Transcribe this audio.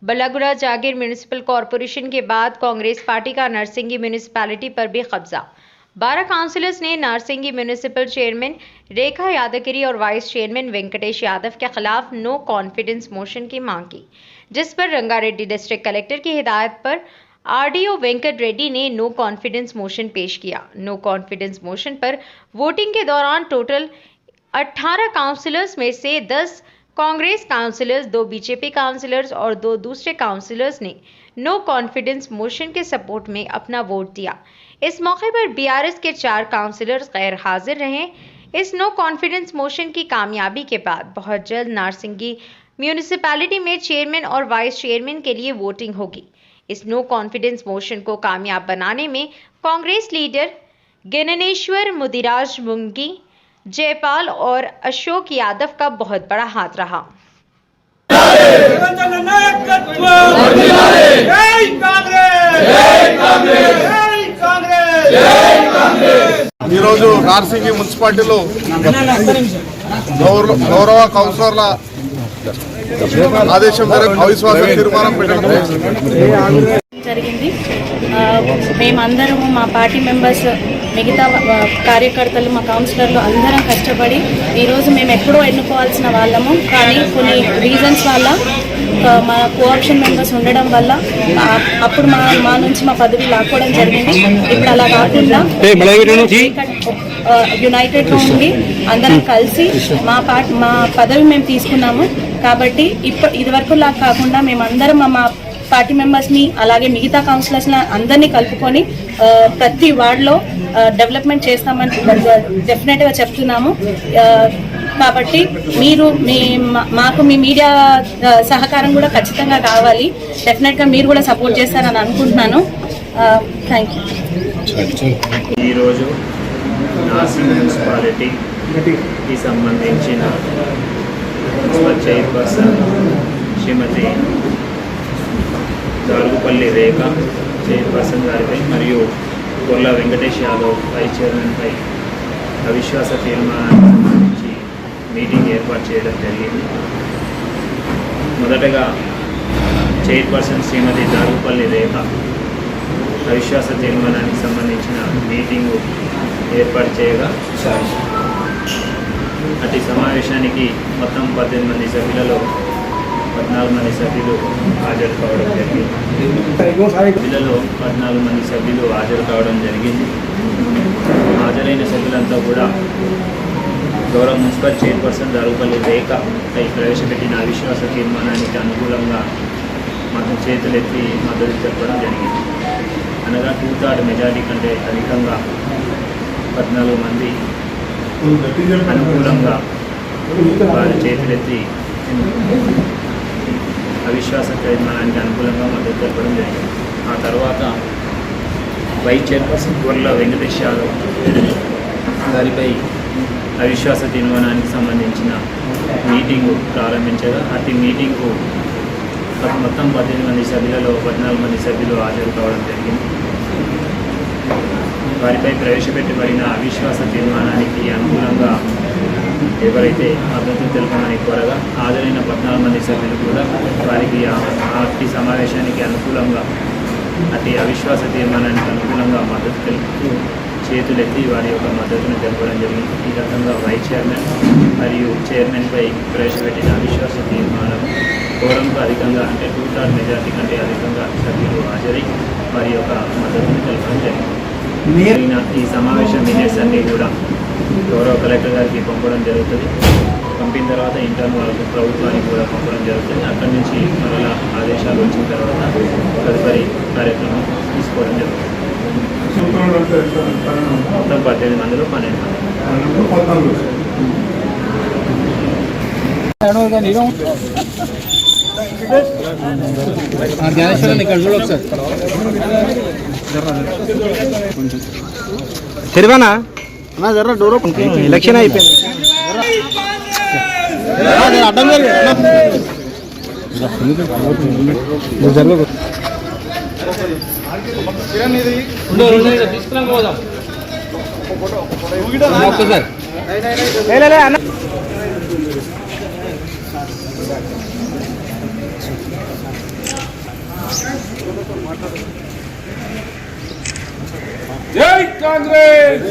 बल्लागुड़ा जागीर municipal corporation के बाद Congress party का नरसिंगी म्यूनिसिपैलिटी पर भी कब्जा। 12 काउंसिलर्स ने नरसिंगी म्यूनिसिपल चेयरमैन रेखा यादगिरी और वाइस चेयरमैन वेंकटेश यादव के खिलाफ नो कॉन्फिडेंस मोशन की मांग की, जिस पर रंगारेड्डी डिस्ट्रिक्ट कलेक्टर की हिदायत पर आरडीओ वेंकट रेड्डी ने नो कॉन्फिडेंस मोशन पेश किया। नो कॉन्फिडेंस मोशन पर वोटिंग के दौरान टोटल 18 काउंसिलर्स में से 10 कांग्रेस काउंसिलर्स, 2 बीजेपी काउंसिलर्स और 2 दूसरे काउंसिलर्स ने नो कॉन्फिडेंस मोशन के सपोर्ट में अपना वोट दिया। इस मौके पर बीआरएस के 4 काउंसिलर्स गैर हाजिर रहे। इस नो कॉन्फिडेंस मोशन की कामयाबी के बाद बहुत जल्द नारसिंगी म्यूनिसिपैलिटी में चेयरमैन और वाइस चेयरमैन के लिए वोटिंग होगी। इस नो कॉन्फिडेंस मोशन को कामयाब बनाने में कांग्रेस लीडर गणेश्वर मुदिराज मुंगी, जयपाल और अशोक यादव का बहुत बड़ा हाथ रहा। నార్సింగి మున్సిపాలిటీలో గౌరవ కౌన్సిలర్ల ఆదేశం మేరకు అవిశ్వాస తీర్మానం పెట్టడం జరిగింది। మేమందరము మా పార్టీ మెంబర్స్, మిగతా కార్యకర్తలు, మా కౌన్సిలర్లు అందరం కష్టపడి ఈరోజు మేము ఎప్పుడో ఎన్నుకోవాల్సిన వాళ్ళము, కానీ కొన్ని రీజన్స్ వల్ల మా కోఆప్షన్ మెంబర్స్ ఉండడం వల్ల అప్పుడు మా నుంచి మా పదవి లాక్కోవడం జరిగింది। ఇప్పుడు అలా కాకుండా యునైటెడ్గా ఉండి అందరం కలిసి మా పదవి మేము తీసుకున్నాము। కాబట్టి ఇదివరకు లాగా కాకుండా మేమందరం మా పార్టీ మెంబర్స్ని అలాగే మిగతా కౌన్సిలర్స్ని అందరినీ కలుపుకొని ప్రతి వార్డులో డెవలప్మెంట్ చేస్తామని డెఫినెట్గా చెప్తున్నాము। కాబట్టి మీరు మాకు మీ మీడియా సహకారం కూడా ఖచ్చితంగా కావాలి। డెఫినెట్గా మీరు కూడా సపోర్ట్ చేస్తారని అనుకుంటున్నాను। Thank you. ఈరోజు నార్సింగి మున్సిపాలిటీకి సంబంధించిన మున్సిపల్ చైర్పర్సన్ శ్రీమతి దారుగుపల్లి రేఖ చైర్పర్సన్ గారిపై మరియు కొల్లా వెంకటేష్ యాదవ్ వైస్ చైర్మన్పై అవిశ్వాస తీర్మానానికి సంబంధించి మీటింగ్ ఏర్పాటు చేయడం జరిగింది। మొదటగా చైర్పర్సన్ శ్రీమతి దారుగుపల్లి రేఖ అవిశ్వాస తీర్మానానికి సంబంధించిన మీటింగు ఏర్పాటు చేయగా అటు సమావేశానికి మొత్తం 18 మంది సభ్యులలో 14 మంది సభ్యులు హాజరు కావడం జరిగింది। సభ్యులలో 14 మంది సభ్యులు హాజరు కావడం జరిగింది। హాజరైన సభ్యులంతా కూడా గౌరవ మున్సిపల్ చైర్పర్సన్ దారుగుపల్లి రేఖపై ప్రవేశపెట్టిన అవిశ్వాస తీర్మానానికి అనుకూలంగా చేతులెత్తి మద్దతు చెప్పడం జరిగింది। అనగా 2/3 మెజారిటీ కంటే అధికంగా 14 మంది అనుకూలంగా వారి చేతులెత్తి అవిశ్వాస తీర్మానానికి అనుకూలంగా మద్దతు తెలపడం జరిగింది। ఆ తర్వాత వైస్ చైర్పర్సన్ కొల్లా వెంకటేష్ యాదవ్ గారిపై అవిశ్వాస తీర్మానానికి సంబంధించిన మీటింగు ప్రారంభించగా అతి మీటింగ్కు మొత్తం 18 మంది సభ్యులలో 14 మంది సభ్యులు హాజరు కావడం జరిగింది। వారిపై ప్రవేశపెట్టబడిన అవిశ్వాస తీర్మానానికి అనుకూలంగా ఎవరైతే మద్దతు తెలుపమని కోరగా హాజరైన 14 మంది సభ్యులు కూడా వారికి అట్టి సమావేశానికి అనుకూలంగా అట్టి అవిశ్వాస తీర్మానానికి అనుకూలంగా మద్దతు తెలుపుతూ చేతులెత్తి వారి యొక్క మద్దతును తెలపడం జరిగింది। ఈ రకంగా వైస్ చైర్మన్ మరియు చైర్మన్పై ప్రవేశపెట్టిన అవిశ్వాస తీర్మానం కోరంకు అధికంగా అంటే 2/3 మెజార్టీ కంటే అధికంగా సభ్యులు హాజరై వారి యొక్క మద్దతును తెలపడం జరిగింది। ఈ సమావేశం మినిట్స్ అన్నీ కూడా గౌరవ కలెక్టర్ గారికి పంపడం జరుగుతుంది। పంపిన తర్వాత ఇంటర్న్ వాళ్ళకు ప్రభుత్వానికి కూడా పంపడం జరుగుతుంది। అక్కడి నుంచి మరలా ఆదేశాలు వచ్చిన తర్వాత తదుపరి కార్యక్రమం తీసుకోవడం జరుగుతుంది। మొత్తం 18 మందిలో 12 మంది। తెరివానా జర్ర డోర్ ఎలక్షన్ అయిపోయింది అడ్డం జై కాంగ్రెస్.